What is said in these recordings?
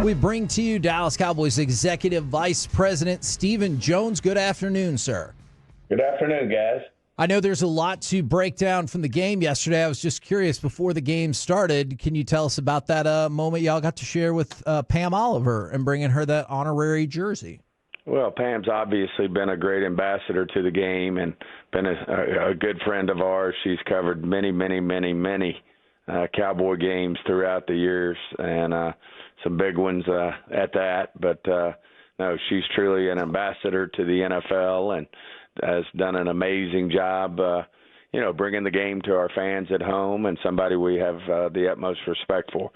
We bring to you Dallas Cowboys Executive Vice President Stephen Jones. Good afternoon, sir. Good afternoon, guys. I know there's a lot to break down from the game yesterday. I was just curious, before the game started, can you tell us about that moment y'all got to share with Pam Oliver and bringing her that honorary jersey? Well, Pam's obviously been a great ambassador to the game and been a good friend of ours. She's covered many Cowboy games throughout the years, and some big ones at that. But, no, she's truly an ambassador to the NFL and has done an amazing job, bringing the game to our fans at home, and somebody we have the utmost respect for.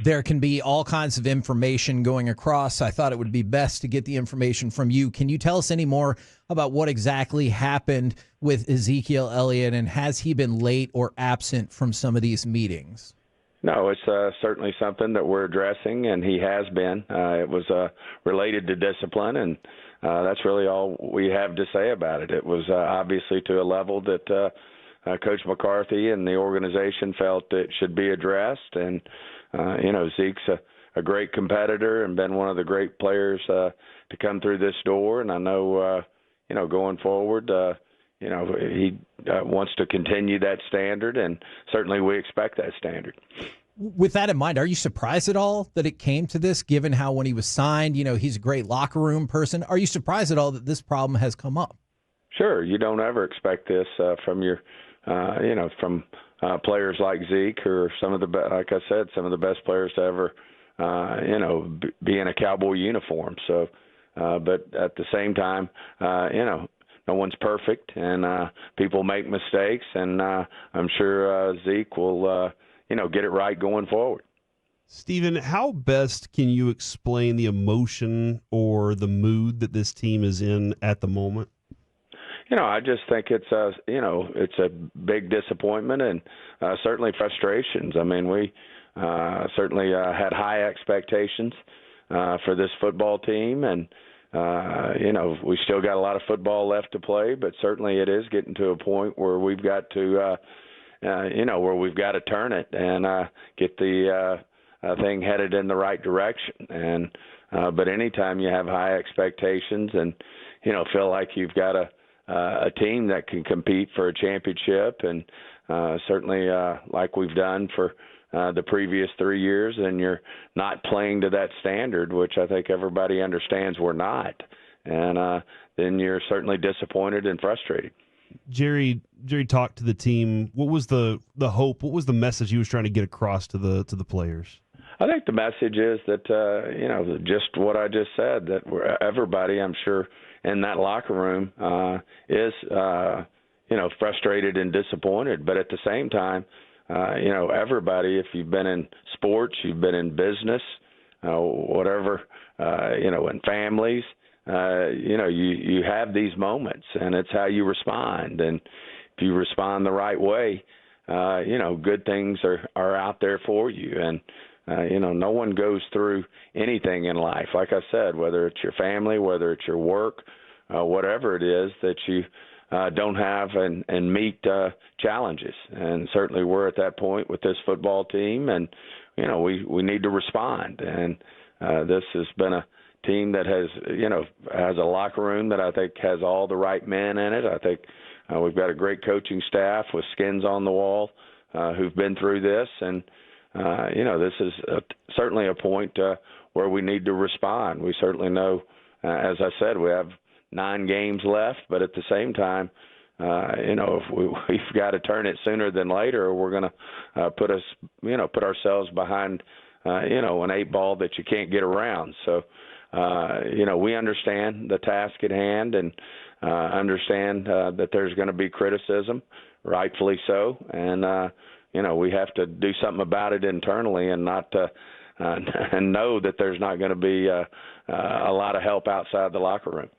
There can be all kinds of information going across. I thought it would be best to get the information from you. Can you tell us any more about what exactly happened with Ezekiel Elliott, and has he been late or absent from some of these meetings? No, it's certainly something that we're addressing, and he has been. It was related to discipline, and that's really all we have to say about it. It was obviously to a level that Coach McCarthy and the organization felt it should be addressed, and Zeke's a great competitor and been one of the great players to come through this door. And I know, going forward, he wants to continue that standard, and certainly we expect that standard. With that in mind, are you surprised at all that it came to this, given how when he was signed, he's a great locker room person? Are you surprised at all that this problem has come up? Sure. You don't ever expect this from your, from players like Zeke, or some of the, like I said, some of the best players to ever, be in a Cowboy uniform. So, but at the same time, no one's perfect, and people make mistakes, and I'm sure Zeke will, get it right going forward. Stephen, how best can you explain the emotion or the mood that this team is in at the moment? I just think it's a big disappointment and certainly frustrations. I mean, we certainly had high expectations for this football team, and we still got a lot of football left to play, but certainly it is getting to a point where we've got to, where we've got to turn it and get the thing headed in the right direction. And but anytime you have high expectations and feel like you've got a team that can compete for a championship, and certainly like we've done for the previous 3 years, and you're not playing to that standard, which I think everybody understands we're not, and then you're certainly disappointed and frustrated. Jerry talked to the team. What was the hope? What was the message he was trying to get across to the players? I think the message is that just what I just said, that everybody, I'm sure, in that locker room is frustrated and disappointed. But at the same time, everybody, if you've been in sports, you've been in business, whatever, in families, you have these moments, and it's how you respond. And if you respond the right way, good things are out there for you. And no one goes through anything in life, like I said, whether it's your family, whether it's your work, whatever it is, that you don't have and meet challenges. And certainly we're at that point with this football team, and we need to respond. And this has been a team that has a locker room that I think has all the right men in it. I think we've got a great coaching staff with skins on the wall who've been through this, and this is certainly a point where we need to respond. We certainly know, as I said, we have 9 games left, but at the same time, if we've got to turn it sooner than later, or we're going to put ourselves behind, an 8 ball that you can't get around. So, we understand the task at hand, and understand that there's going to be criticism, rightfully so, and we have to do something about it internally, and not and know that there's not going to be a lot of help outside the locker room.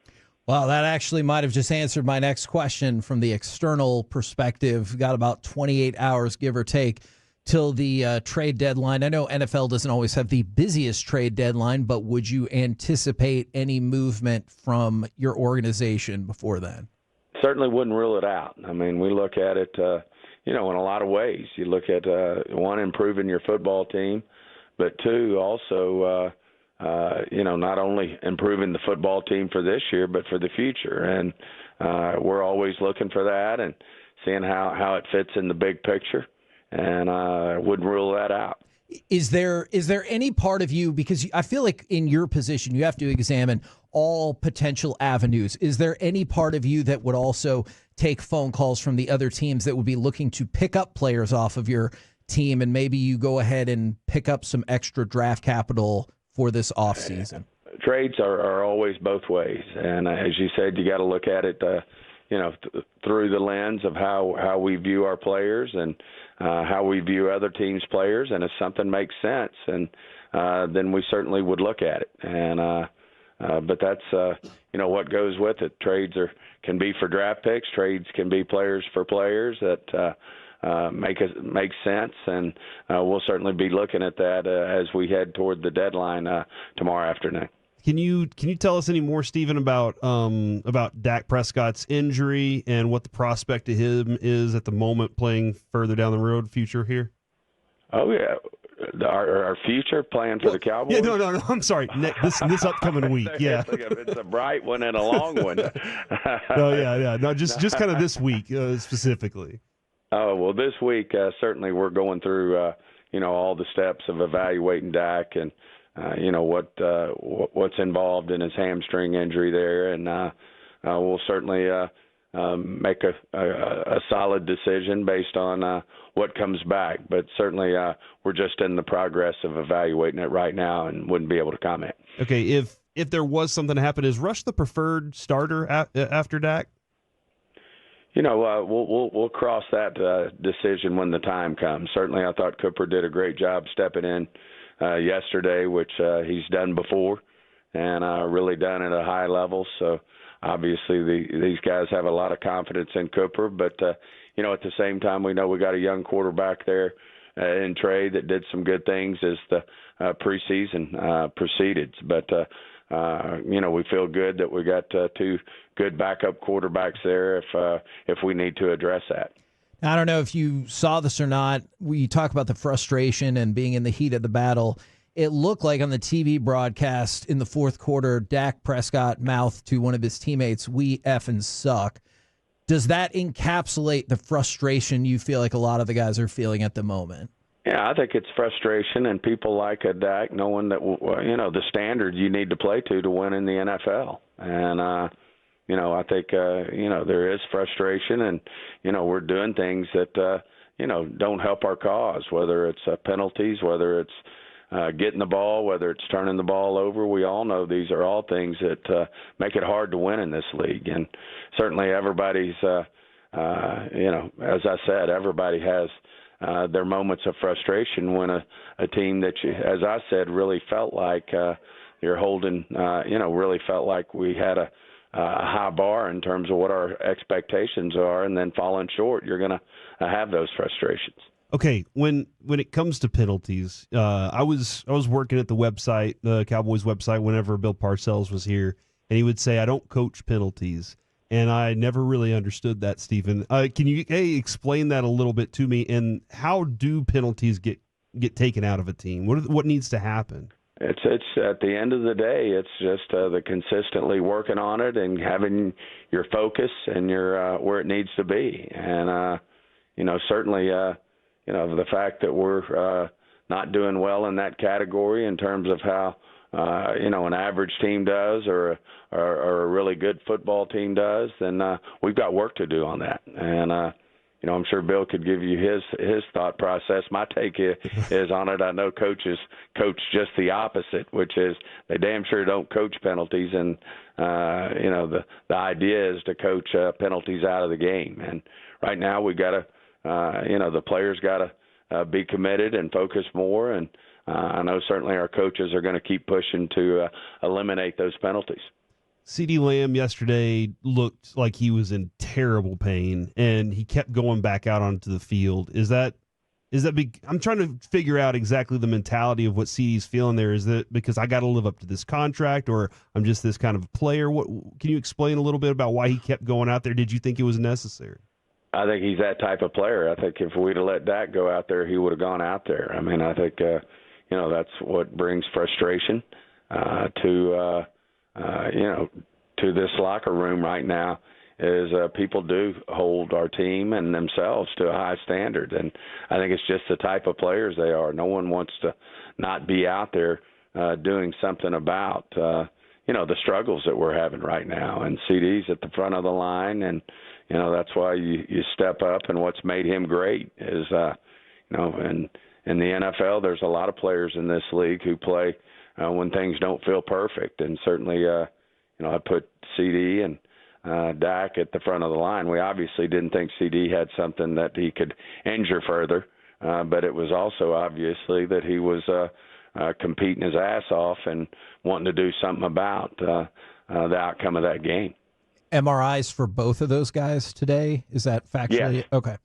Well, that actually might have just answered my next question from the external perspective. Got about 28 hours, give or take, till the trade deadline. I know NFL doesn't always have the busiest trade deadline, but would you anticipate any movement from your organization before then? Certainly wouldn't rule it out. I mean, we look at it, in a lot of ways. You look at, one, improving your football team, but two, also, not only improving the football team for this year, but for the future. And we're always looking for that and seeing how it fits in the big picture. And I wouldn't rule that out. Is there any part of you, because I feel like in your position, you have to examine all potential avenues. Is there any part of you that would also take phone calls from the other teams that would be looking to pick up players off of your team, and maybe you go ahead and pick up some extra draft capital for this offseason? Trades are always both ways. And as you said, you got to look at it, through the lens of how we view our players and how we view other teams' players. And if something makes sense, and then we certainly would look at it. And but that's what goes with it. Trades can be for draft picks. Trades can be players for players that make sense, and we'll certainly be looking at that as we head toward the deadline tomorrow afternoon. Can you tell us any more, Stephen, about Dak Prescott's injury and what the prospect of him is at the moment, playing further down the road, future here? Oh yeah, our future playing for the Cowboys. Yeah, no. I'm sorry. This upcoming week. Yeah, it's a bright one and a long one. No, just kind of this week specifically. Oh well, this week certainly we're going through all the steps of evaluating Dak and. What's involved in his hamstring injury there, and we'll certainly make a solid decision based on what comes back. But certainly we're just in the progress of evaluating it right now and wouldn't be able to comment. Okay, if there was something to happen, is Rush the preferred starter after Dak? We'll cross that decision when the time comes. Certainly I thought Cooper did a great job stepping in yesterday, which he's done before, and really done at a high level. So obviously these guys have a lot of confidence in Cooper, but at the same time we know we got a young quarterback there in Trey that did some good things as the preseason proceeded. But we feel good that we got two good backup quarterbacks there if we need to address that. I don't know if you saw this or not. We talk about the frustration and being in the heat of the battle. It looked like on the TV broadcast in the fourth quarter, Dak Prescott mouthed to one of his teammates, "We effing suck." Does that encapsulate the frustration you feel like a lot of the guys are feeling at the moment? Yeah, I think it's frustration, and people like Dak knowing that the standard you need to play to win in the NFL. And I think there is frustration, and we're doing things that don't help our cause. Whether it's penalties, whether it's getting the ball, whether it's turning the ball over. We all know these are all things that make it hard to win in this league, and certainly everybody's as I said, everybody has their moments of frustration when a team that you, as I said, really felt like you're holding, really felt like we had a high bar in terms of what our expectations are, and then falling short, you're going to have those frustrations. Okay, when it comes to penalties, I was working at the website, the Cowboys website, whenever Bill Parcells was here, and he would say, "I don't coach penalties," and I never really understood that, Stephen. Can you explain that a little bit to me? And how do penalties get taken out of a team? What needs to happen? It's at the end of the day, it's just the consistently working on it and having your focus and your where it needs to be. And certainly the fact that we're not doing well in that category in terms of how an average team does or a really good football team does, then we've got work to do on that. And I'm sure Bill could give you his thought process. My take is on it. I know coaches coach just the opposite, which is they damn sure don't coach penalties. And, the idea is to coach penalties out of the game. And right now we got to, the players got to be committed and focus more. And I know certainly our coaches are going to keep pushing to eliminate those penalties. CeeDee Lamb yesterday looked like he was in terrible pain, and he kept going back out onto the field. Is that big? I'm trying to figure out exactly the mentality of what CeeDee's feeling there. Is that because I got to live up to this contract, or I'm just this kind of player? What can you explain a little bit about why he kept going out there? Did you think it was necessary? I think he's that type of player. I think if we'd have let Dak go out there, he would have gone out there. I mean, I think that's what brings frustration. to this locker room right now is people do hold our team and themselves to a high standard. And I think it's just the type of players they are. No one wants to not be out there doing something about, the struggles that we're having right now. And CD's at the front of the line, and, that's why you step up. And what's made him great is, and in the NFL, there's a lot of players in this league who play when things don't feel perfect. And certainly, I put CD and Dak at the front of the line. We obviously didn't think CD had something that he could injure further, but it was also obviously that he was competing his ass off and wanting to do something about the outcome of that game. MRIs for both of those guys today? Is that factually? Yes. Okay.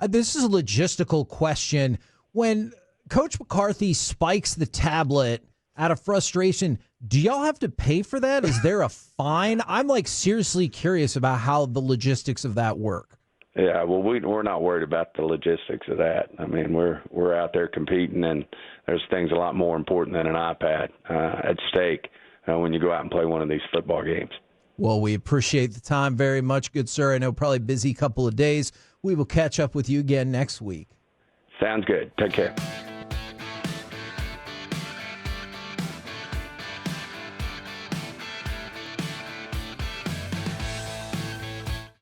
This is a logistical question. When Coach McCarthy spikes the tablet out of frustration, do y'all have to pay for that? Is there a fine? I'm seriously curious about how the logistics of that work. Yeah, well, we're not worried about the logistics of that. I mean, we're out there competing, and there's things a lot more important than an iPad at stake when you go out and play one of these football games. Well, we appreciate the time very much, good sir. I know probably busy couple of days. We will catch up with you again next week. Sounds good. Take care.